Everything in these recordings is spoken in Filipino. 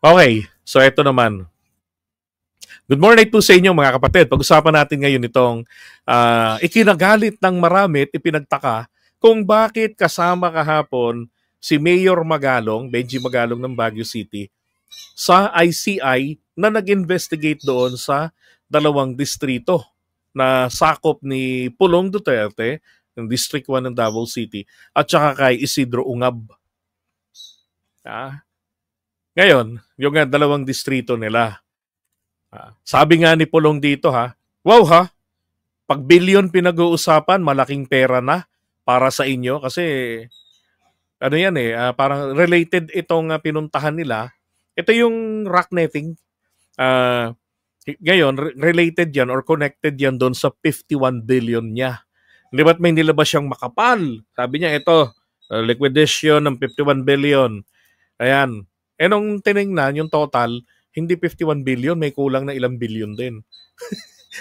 Okay, so ito naman. Good morning po sa inyo mga kapatid. Pag-usapan natin ngayon itong ikinagalit ng marami at ipinagtaka kung bakit kasama kahapon si Mayor Magalong, Benji Magalong ng Baguio City, sa ICI na nag-investigate doon sa dalawang distrito na sakop ni Pulong Duterte, ng District 1 ng Davao City, at saka kay Isidro Ungab. Ah, Ngayon, yung dalawang distrito nila. Sabi nga ni Pulong dito wow pag billion pinag-uusapan, malaking pera na para sa inyo kasi ano yan parang related itong pinuntahan nila. Ito yung rock netting. Ah, Ngayon, related yan or connected yan doon sa 51 billion niya. Di ba't may nilabas siyang makapal? Sabi niya, ito, liquidation ng 51 billion. Ayan. Nung tinignan, yung total, hindi 51 billion, may kulang na ilang billion din.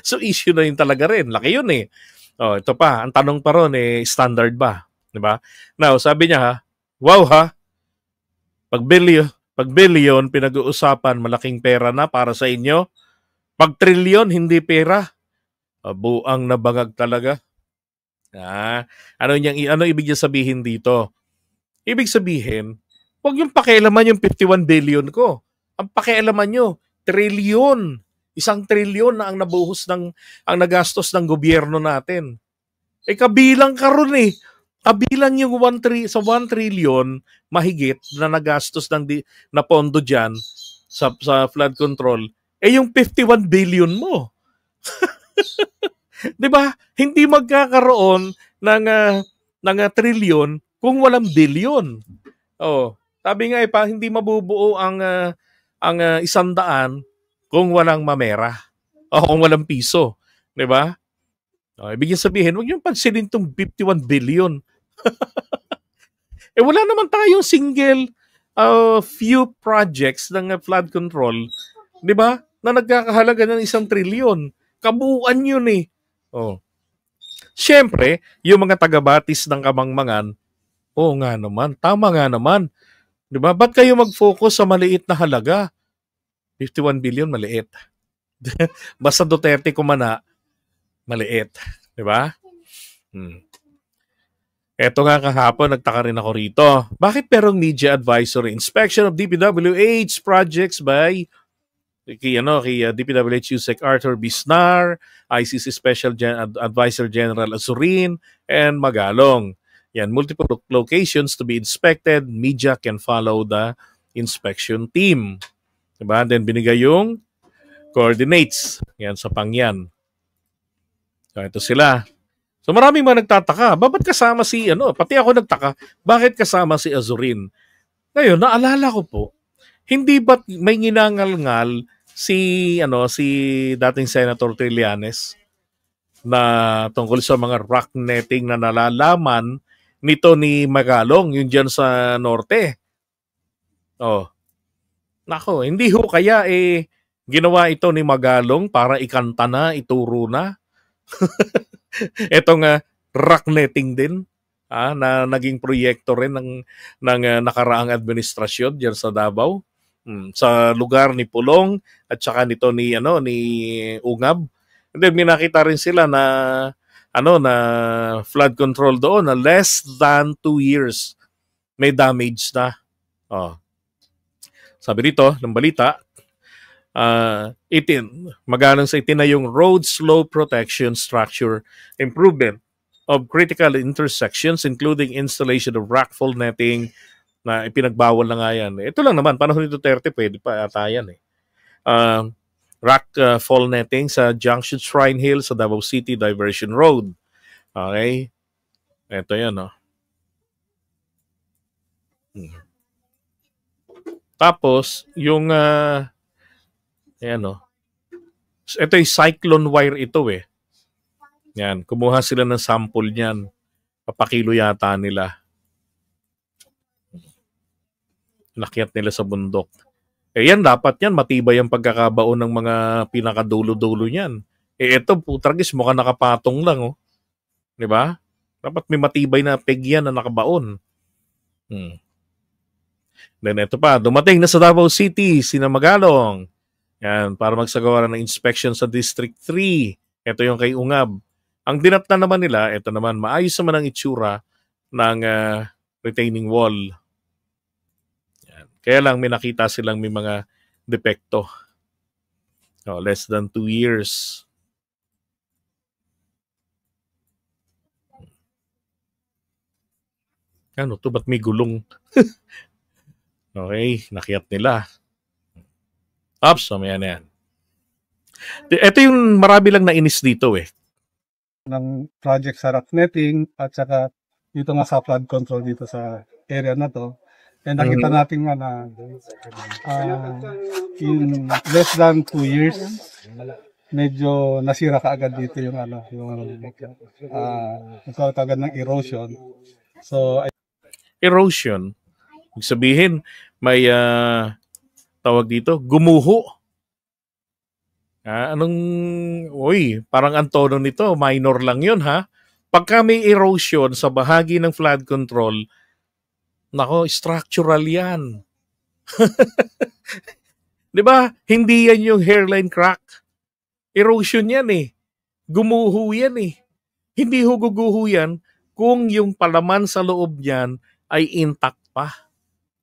So issue na yun talaga rin. Laki yun eh. Ito pa, ang tanong pa ron standard ba? Di ba? Now, sabi niya wow pag billion pinag-uusapan, malaking pera na para sa inyo. Pag trillion, hindi pera. Buang nabangag talaga. Ano ibig niya sabihin dito? Ibig sabihin, huwag yung pakialaman yung 51 billion ko. Ang pakialaman nyo, trillion. 1 trillion na ang nabuhos ang nagastos ng gobyerno natin. Kabilang ka ron eh. Kabilang yung 1 trillion mahigit na nagastos na pondo dyan sa flood control. Yung 51 billion mo. 'Di ba? Hindi magkakaroon ng trillion kung walang billion. Sabi nga hindi mabubuo ang 100 kung walang mamera o kung walang piso, 'di ba? Ibig sabihin, huwag niyong pansinin tong 51 billion. Wala naman tayong single few projects ng flood control, 'di ba? Na nagkakahalaga ng 1 trillion. Kabuuan 'yun eh. Siyempre, yung mga taga-batis ng kamangmangan, nga naman, tama nga naman. 'Di ba? Ba't kayo mag-focus sa maliit na halaga? 51 billion maliit. Basta Duterte kumana, maliit, 'di ba? Eto nga kahapon, nagtaka rin ako rito. Bakit perong media advisory inspection of DPWH projects by kay DPWH USEC Arthur Bisnar, ICC Special Advisor General Azurin, and Magalong. Yan, multiple locations to be inspected. Media can follow the inspection team. Diba? Then binigay yung coordinates. Yan, sa pangyan. So, ito sila. So maraming mga nagtataka, bakit kasama pati ako nagtaka, bakit kasama si Azurin? Ngayon, naalala ko po, hindi ba't may nginangal-ngal si dating Senator Trillanes na tungkol sa mga rock netting na nalalaman nito ni Magalong, yun dyan sa norte. Nako, hindi ho kaya ginawa ito ni Magalong para ikanta na, ituro na. Etong rock netting din na naging proyekto rin ng nakaraang administrasyon diyan sa Davao, sa lugar ni Pulong at saka nito ni Ungab. And then may nakita rin sila na flood control doon na less than 2 years may damage na. Sabi dito ng balita, Magalong sa itinayong road slow protection structure improvement of critical intersections including installation of rockfall netting na ipinagbawal na nga yan. Ito lang naman, panahon ni Duterte, pwede pa ata yan rock fall netting sa Junction Shrine Hill sa Davao City Diversion Road. Okay? Ito yan, Tapos, yung ito yung cyclone wire ito Yan, kumuha sila ng sample niyan. Papakilo yata nila. Nakyat nila sa bundok. Yan, dapat yan, matibay ang pagkakabaon ng mga pinakadulo-dulo niyan. Ito, putragis, mukhang nakapatong lang, Di ba? Dapat may matibay na peg yan na nakabaon. Then ito pa, dumating na sa Davao City, sina Magalong. Yan, para magsagawa ng inspection sa District 3. Ito yung kay Ungab. Ang dinatna naman nila, ito naman, maayos naman ang itsura ng retaining wall. Yan. Kaya lang may nakita silang may mga depekto. Less than 2 years. Ano to? Ba't may gulong? Okay, nakiyat nila. Ops, mamaya na yan. Ito yung marami lang nainis dito eh. Ng project sa rock netting at saka dito nga sa flood control dito sa area na to. And nakita natin nga na in less than 2 years, medyo nasira kaagad dito yung nagkaroon kaagad ng erosion. So, Erosion, ibig sabihin, may tawag dito, gumuho. Parang ang tono nito, minor lang yun ha. Pagka may erosion sa bahagi ng flood control, nako, structural yan. Di ba? Hindi yan yung hairline crack. Erosion yan eh. Gumuho yan eh. Hindi guguho yan kung yung palaman sa loob niyan ay intact pa.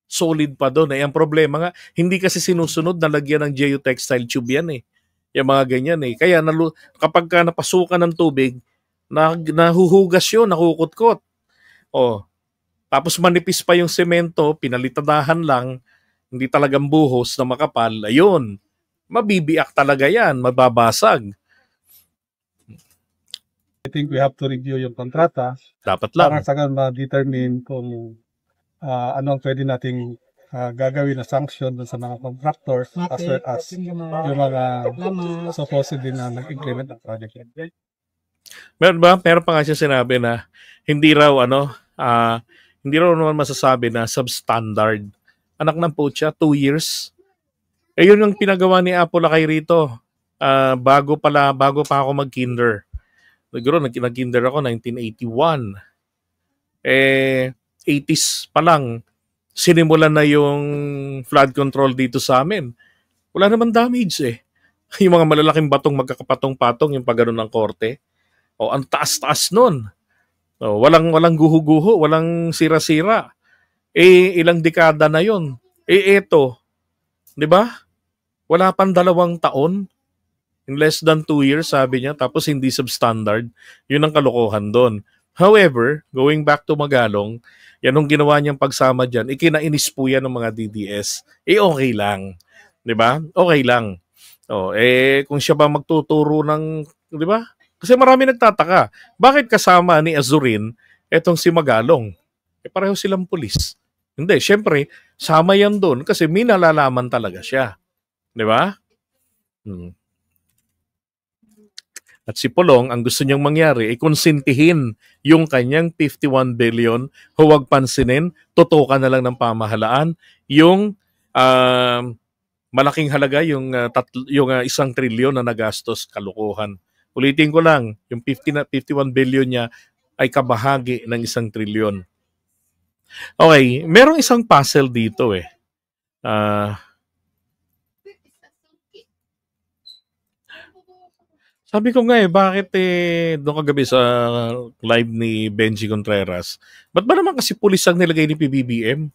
Solid pa doon. Ang problema nga, hindi kasi sinusunod na lagyan ng geotextile tube yan eh. Yung mga ganyan eh. Kaya kapag ka napasukan ng tubig, nahuhugas yun, nakukutkot. Tapos manipis pa yung semento, pinalitadahan lang, hindi talagang buhos na makapal, ayun, mabibiyak talaga yan, mababasag. I think we have to review yung kontrata. Dapat lang. Para sa ma-determine kung anong pwede nating gagawin na sanction sa mga contractors as well as yung mga supposedly na nag-implement ng project. Meron ba? Meron pa nga siya sinabi na hindi raw naman masasabi na substandard. Anak ng putya, 2 years. Yun yung pinagawa ni Apo Lakay rito. Bago pa ako mag-kinder. Siguro nag-kinder ako 1981. 80s pa lang, sinimulan na yung flood control dito sa amin. Wala naman damage eh. Yung mga malalaking batong magkakapatong-patong yung pagano ng korte. Ang taas-taas nun. Walang guho-guho, walang sira-sira. Ilang dekada na yon. Eto, di ba? Wala pang 2 taon. In less than 2 years, sabi niya, tapos hindi substandard. Yun ang kalokohan doon. However, going back to Magalong, yan ang ginawa niyang pagsama dyan, ikinainis po yan ng mga DDS. Okay lang. Di ba? Okay lang. Kung siya ba magtuturo ng, di ba? Kasi marami nagtataka. Bakit kasama ni Azurin etong si Magalong? Pareho silang pulis. Hindi, syempre, sama yan doon kasi may nalalaman talaga siya. Di ba? At si Pulong, ang gusto niyang mangyari ay konsintihin yung kanyang 51 billion, huwag pansinin, tutukan na lang ng pamahalaan, yung malaking halaga, yung 1 trilyon na nagastos, kalukuhan. Ulitin ko lang, yung 51 billion niya ay kabahagi ng 1 trilyon. Okay, merong isang puzzle dito eh. Sabi ko nga bakit doon kagabi sa live ni Benji Contreras, ba't ba naman kasi pulis ang nilagay ni PBBM?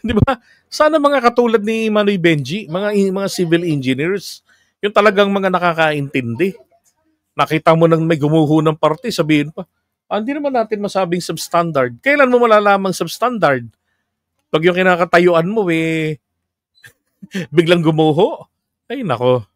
Di ba? Sana mga katulad ni Manoy Benji, mga civil engineers, yung talagang mga nakakaintindi. Nakita mo nang may gumuho ng party, sabihin pa, hindi naman natin masabing substandard. Kailan mo malalamang substandard? Pag yung kinakatayuan mo, biglang gumuho. Ay, nako.